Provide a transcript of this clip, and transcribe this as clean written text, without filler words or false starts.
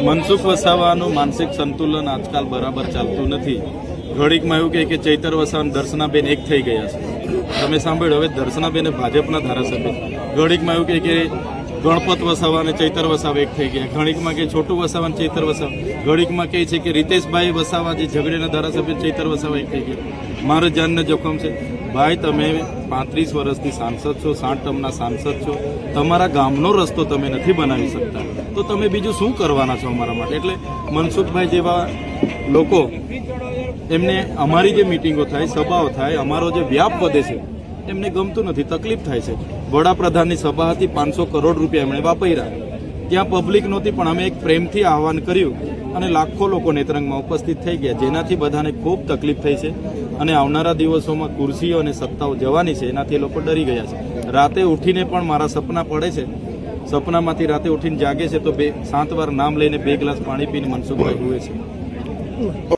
મનસુખ વસાવાનું માનસિક સંતુલન આજકાલ બરાબર ચાલતું નથી. ઘડીકમાં એવું કહે કે ચૈતર વસાવા દર્શનાબેન એક થઈ ગયા છે. તમે સાંભળ્યું, હવે દર્શનાબેન ભાજપના ધારાસભ્ય. ઘડીકમાં એવું કહે કે ગણપત વસાવા અને ચૈતર વસાવા એક થઈ ગયા. ઘડીકમાં કે છોટું વસાવા અને ચૈતર વસાવા. ઘડીકમાં કહે છે કે રીતેશભાઈ વસાવા જે ઝઘડેના ધારાસભ્ય ચૈતર વસાવા એક થઈ ગયા. મારો જાનને જોખમ છે. ભાઈ, તમે 35 વર્ષથી સાંસદ છો, 60 ટર્મના સાંસદ છો. તમારા ગામનો રસ્તો તમે નથી બનાવી શકતા, તો તમે બીજું શું કરવાના છો અમારા માટે? એટલે મનસુખભાઈ જેવા લોકો, એમને અમારી જે મિટિંગો થાય, સભાઓ થાય, અમારો જે વ્યાપ વધે છે, એમને ગમતું નથી, તકલીફ થાય છે. વડાપ્રધાનની સભા હતી, 500 કરોડ રૂપિયા એમણે વાપર્યા. ત્યાં પબ્લિક નહોતી, પણ અમે એક પ્રેમથી આહવાન કર્યું અને લાખો લોકો નેત્રંગમાં ઉપસ્થિત થઈ ગયા, જેનાથી બધાને ખૂબ તકલીફ થઈ છે. અને આવનારા દિવસોમાં ખુરશીઓ અને સત્તાઓ જવાની છે, એનાથી લોકો ડરી ગયા છે. રાતે ઉઠીને પણ મારા સપના પડે છે. સપનામાંથી રાતે ઉઠીને જાગે છે તો 7 વાર નામ લઈને 2 ગ્લાસ પાણી પીને મનસુખભાઈ જુએ છે.